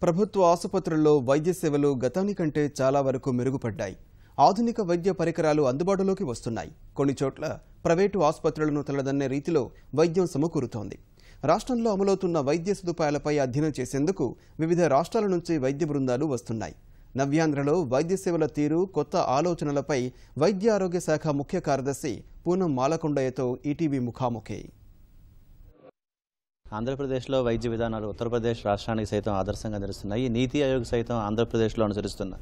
ప్రభుత్వ ఆసుపత్రుల్లో వైద్య సేవలు గతానికంటే చాలా వరకు మెరుగుపడ్డాయి. ఆధునిక వైద్య పరికరాలు అందుబాటులోకి వస్తున్నాయి. కొన్ని చోట్ల ప్రైవేటు ఆసుపత్రులను తలదన్నే రీతిలో వైద్యం సమకూరుతోంది. రాష్ట్రంలో అమలవుతున్న వైద్య సదుపాయాలపై అధ్యయనం చేసేందుకు వివిధ రాష్ట్రాల నుంచి వైద్య బృందాలు వస్తున్నాయి. నవ్యాంధ్రలో వైద్య సేవల తీరు, కొత్త ఆలోచనలపై వైద్య ఆరోగ్య శాఖ ముఖ్య కార్యదర్శి పూనం మాలకొండయ్యతో ఈటీవీ ముఖాముఖి. ఆంధ్రప్రదేశ్లో వైద్య విధానాలు ఉత్తరప్రదేశ్ రాష్ట్రానికి సైతం ఆదర్శంగా నిలుస్తున్నాయి. నీతి ఆయోగ్ సైతం ఆంధ్రప్రదేశ్లో అనుసరిస్తున్న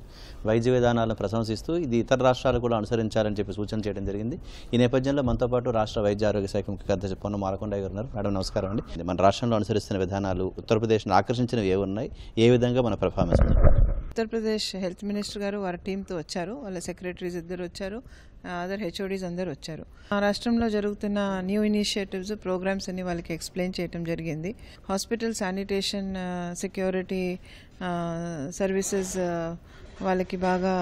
వైద్య విధానాలను ప్రశంసిస్తూ ఇది ఇతర రాష్ట్రాలు కూడా అనుసరించాలని చెప్పి సూచన చేయడం జరిగింది. ఈ నేపథ్యంలో మనతో పాటు రాష్ట్ర వైద్య ఆరోగ్య శాఖ ముఖ్య కార్యదర్శి పూనం మాలకొండయ్య గారు ఉన్నారు. మేడం నమస్కారం అండి. మన రాష్ట్రంలో అనుసరిస్తున్న విధానాలు ఉత్తరప్రదేశ్ను ఆకర్షించినవి ఏవి ఉన్నాయి, ఏ విధంగా మన పర్ఫార్మెన్స్ ఉంది? ఉత్తరప్రదేశ్ హెల్త్ మినిస్టర్ గారు వారి టీంతో వచ్చారు, వాళ్ళ సెక్రటరీస్ ఇద్దరు వచ్చారు, అదర్ హెచ్ఓడీస్ అందరు వచ్చారు. ఆ రాష్ట్రంలో జరుగుతున్న న్యూ ఇనిషియేటివ్స్, ప్రోగ్రామ్స్ అన్ని వాళ్ళకి ఎక్స్ప్లెయిన్ చేయడం జరిగింది. హాస్పిటల్ శానిటేషన్, సెక్యూరిటీ సర్వీసెస్ వాళ్ళకి బాగా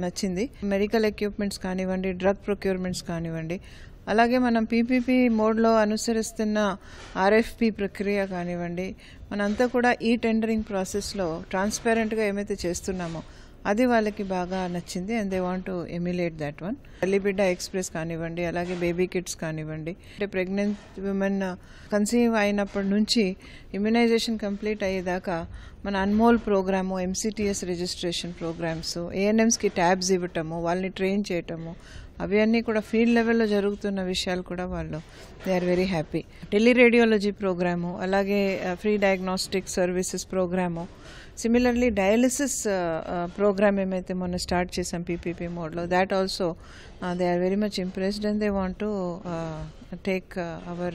నచ్చింది. మెడికల్ ఎక్విప్మెంట్స్ కానివ్వండి, డ్రగ్ ప్రొక్యూర్మెంట్స్ కానివ్వండి, అలాగే మనం పీపీపీ మోడ్లో అనుసరిస్తున్న ఆర్ఎఫ్పి ప్రక్రియ కానివ్వండి, మనంతా కూడా ఈ టెండరింగ్ ప్రాసెస్లో ట్రాన్స్పరెంట్గా ఏమైతే చేస్తున్నామో అది వాళ్ళకి బాగా నచ్చింది. And they want to emulate that one. తల్లిబిడ్డ ఎక్స్ప్రెస్ కానివ్వండి, అలాగే బేబీ కిట్స్ కానివ్వండి, అంటే ప్రెగ్నెంట్ విమెన్ కన్సీవ్ అయినప్పటి నుంచి ఇమ్యునైజేషన్ కంప్లీట్ అయ్యేదాకా మన Anmol program, MCTS registration programs, ఏఎన్ఎంస్కి ట్యాబ్స్ ఇవ్వటము, వాళ్ళని ట్రైన్ చేయటము, అవి అన్నీ కూడా ఫీల్డ్ లెవెల్లో జరుగుతున్న విషయాలు కూడా వాళ్ళు they are very happy. Teleradiology program, అలాగే free diagnostic services program, similarly dialysis program ఏమైతే మొన్న స్టార్ట్ చేసాం పీపీపీ మోడ్లో, that also they are very much impressed and they want to take our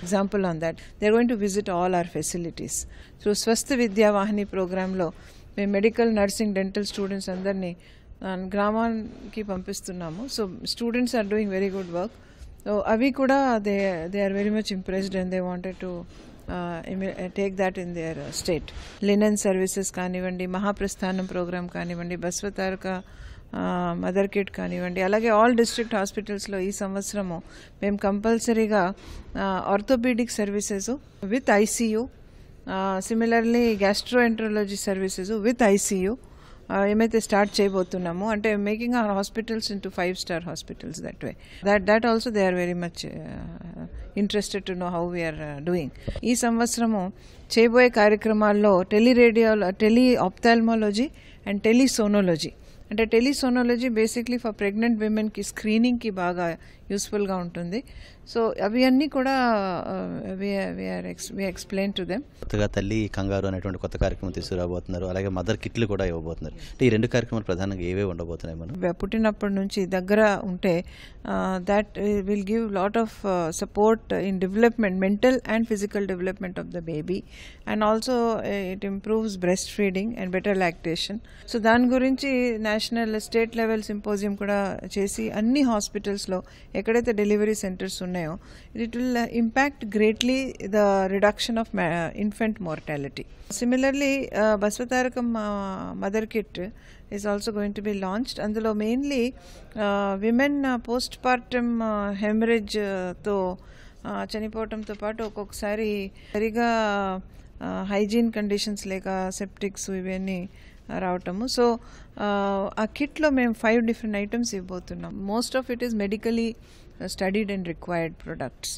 example on that. They are going to visit all our facilities. Through Swasth Vidya Vahini programలో మేము medical, nursing, dental students అందరినీ గ్రామానికి పంపిస్తున్నాము. So students are doing very good work. So అవి కూడా they are very much impressed and they wanted to take that in their state. Linen services కానివ్వండి, Mahaprasthanam programme కానివ్వండి, బస్వతారక mother kit కానివ్వండి, అలాగే all district హాస్పిటల్స్లో ఈ సంవత్సరము మేము కంపల్సరీగా orthopaedic services with ICU, similarly gastroenterology services with ICU ఏమైతే స్టార్ట్ చేయబోతున్నామో, అంటే making our hospitals into 5-star hospitals that way. That also they are very much interested to know how we are doing. ఈ సంవత్సరము చేయబోయే కార్యక్రమాల్లో టెలి ఆప్థాల్మాలజీ అండ్ టెలిసోనాలజీ. అంటే telesonology basically for pregnant విమెన్కి స్క్రీనింగ్కి బాగా యూస్ఫుల్గా ఉంటుంది. సో అవి అన్నీ కూడా వి ఎక్స్ప్లెయిన్ టు దెమ్. కొత్తగా తల్లి కంగారు అనేటువంటి కొత్త కార్యక్రమం తీసుకురాబోతున్నారు, అలాగే మదర్ కిట్లు కూడా ఇవ్వబోతున్నారు. అంటే ఈ రెండు కార్యక్రమాలు ప్రధానంగా ఏవే ఉండబోతున్నాయి? మనం పుట్టినప్పటి నుంచి దగ్గర ఉంటే that will give lot of support in development, mental and physical development of the baby, and also it improves breast feeding and better lactation. So దాని గురించి నేషనల్, స్టేట్ లెవెల్ సింపోజియం కూడా చేసి అన్ని హాస్పిటల్స్లో ఎక్కడైతే డెలివరీ సెంటర్స్ ఉన్నాయో it will impact greatly the reduction of infant mortality. Similarly Basavatarakam mother kit is also going to be launched. అందులో mainly women postpartum హెమరేజ్తో చనిపోవటంతో పాటు ఒక్కొక్కసారి సరిగా హైజీన్ కండిషన్స్ లేక సెప్టిక్స్ ఇవన్నీ రావటము. సో ఆ కిట్లో మేము 5 different ఐటమ్స్ ఇవ్వబోతున్నాం. Most of it is medically studied and required products.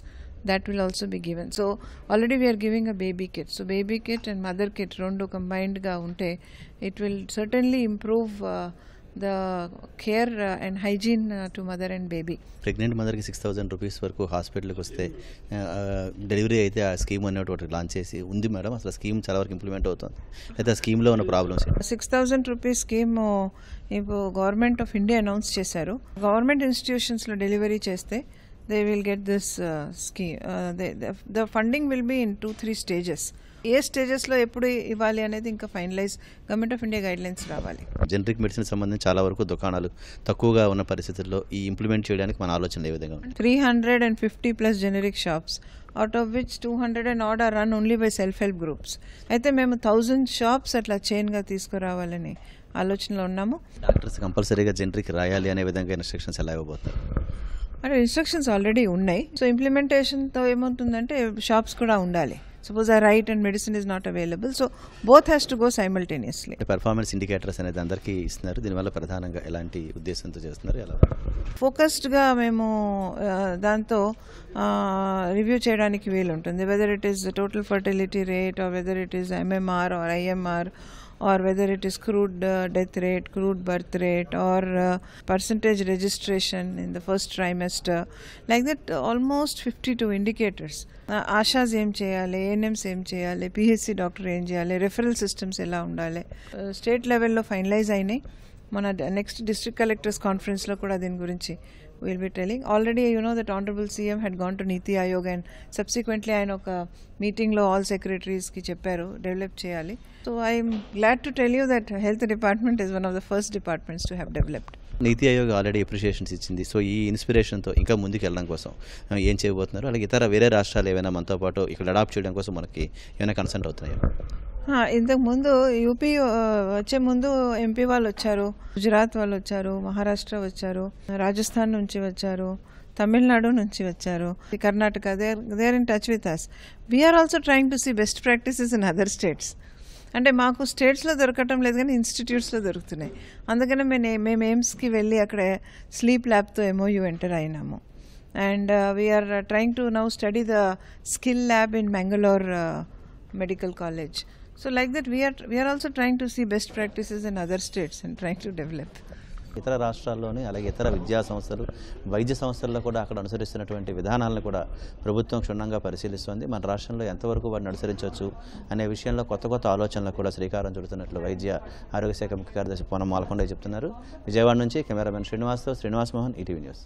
That will also be given. So already we are giving a baby kit. So baby kit and mother kit rendu combined ga unte it will certainly improve the care and hygiene to mother and baby. Pregnant మదర్కి 6,000 rupees వరకు హాస్పిటల్కి వస్తే delivery అయితే ఆ scheme అనేటువంటి launch చేసి ఉంది madam. అసలు స్కీమ్ చాలా వరకు ఇంప్లిమెంట్ అవుతుంది, అయితే ఆ స్కీమ్లో ఉన్న ప్రాబ్లమ్స్? 6,000 రూపీస్ స్కీమ్ ఇప్పుడు గవర్నమెంట్ ఆఫ్ ఇండియా అనౌన్స్ చేశారు. గవర్నమెంట్ ఇన్స్టిట్యూషన్స్లో డెలివరీ చేస్తే they will get this scheme. The funding will be in 2-3 stages. ఏ స్టేజెస్లో ఎప్పుడు ఇవ్వాలి అనేది ఇంకా finalise government of India guidelines రావాలి. జనరిక్ మెడిసిన్ సంబంధించి చాలా వరకు దుకాణాలు తక్కువగా ఉన్న పరిస్థితుల్లో ఈ ఇంప్లిమెంట్ చేయడానికి మన ఆలోచన ఏ విధంగా? 350+ generic shops, out of which 200 and odd are run only by self-help groups. అయితే మేము 1000 షాప్స్ అట్లా చైన్గా తీసుకురావాలని ఆలోచనలో ఉన్నాము. డాక్టర్స్ కంపల్సరీగా జనరిక్ రాయాలి అనే విధంగా ఇన్స్ట్రక్షన్స్ ఎలా ఇవ్వబోతారు? అంటే ఇన్స్ట్రక్షన్స్ ఆల్రెడీ ఉన్నాయి. సో ఇంప్లిమెంటేషన్తో ఏమవుతుందంటే షాప్స్ కూడా ఉండాలి. suppose I write and medicine is not available. So both has to go simultaneously. Performance indicators అనేది అందరికీ ఇస్తున్నారు. దీనివల్ల ప్రధానంగా ఎలాంటి ఉద్దేశంతో చేస్తున్నారు, ఎలా ఫోకస్డ్గా మేము దాంతో రివ్యూ చేయడానికి వీలు ఉంటుంది. Whether it is total fertility rate, or whether it is MMR or IMR, or whether it is crude death rate, crude birth rate, or percentage registration in the first trimester. Like that, almost 52 indicators. ASHAs ఏం చేయాలి, ANMs ఏం చేయాలి, PHC doctor ఏం చేయాలి, referral systems ఎలా ఉండాలి, state లెవెల్లో finalise అయినాయి. మన నెక్స్ట్ డిస్ట్రిక్ట్ కలెక్టర్స్ కాన్ఫరెన్స్లో కూడా దీని గురించి we'll be telling. Already, that Honorable CM had gone to Niti Aayog, and subsequently ఆయన ఒక మీటింగ్లో ఆల్ సెక్రటరీస్కి చెప్పారు డెవలప్ చేయాలి. So I'm glad to tell you that health department is one of the first departments to have developed. NITI Aayog already appreciations ఇచ్చింది. So ఈ ఇన్స్పిరేషన్తో ఇంకా ముందుకు వెళ్ళడం కోసం ఏం చేయబోతున్నారు, అలాగే ఇతర వేరే రాష్ట్రాలు ఏమైనా మనతో పాటు ఇక్కడ అడాప్ట్ చేయడం కోసం మనకి ఏమైనా కన్సల్ట్ అవుతున్నాయా? ఇంతకుముందు యూపీ వచ్చే ముందు MP వాళ్ళు వచ్చారు, గుజరాత్ వాళ్ళు వచ్చారు, మహారాష్ట్ర వచ్చారు, రాజస్థాన్ నుంచి వచ్చారు, తమిళనాడు నుంచి వచ్చారు, Karnataka. They are in touch with us. We are also trying to see best practices in other states. అంటే మాకు స్టేట్స్లో దొరకటం లేదు కానీ ఇన్స్టిట్యూట్స్లో దొరుకుతున్నాయి. అందుకనే మేము ఎయిమ్స్కి వెళ్ళి అక్కడ స్లీప్ ల్యాబ్తో MOU ఎంటర్ అయినాము. And we are trying to now study the skill lab in Mangalore Medical College. So like that we are also trying to see best practices in other states and trying to develop. ఇతర రాష్ట్రాల్లోని అలాగే ఇతర విద్యా సంస్థలు, వైద్య సంస్థల్లో కూడా అక్కడ అనుసరిస్తున్నటువంటి విధానాలను కూడా ప్రభుత్వం క్షుణ్ణంగా పరిశీలిస్తుంది. మన రాష్ట్రంలో ఎంతవరకు వారిని అనుసరించవచ్చు అనే విషయంలో కొత్త ఆలోచనలకు కూడా శ్రీకారం చుడుతున్నట్లు వైద్య ఆరోగ్య శాఖ ముఖ్య కార్యదర్శి పొన్నం మాలకొండ చెప్తున్నారు. విజయవాడ నుంచి cameraman Srinivas Mohan, ETV news.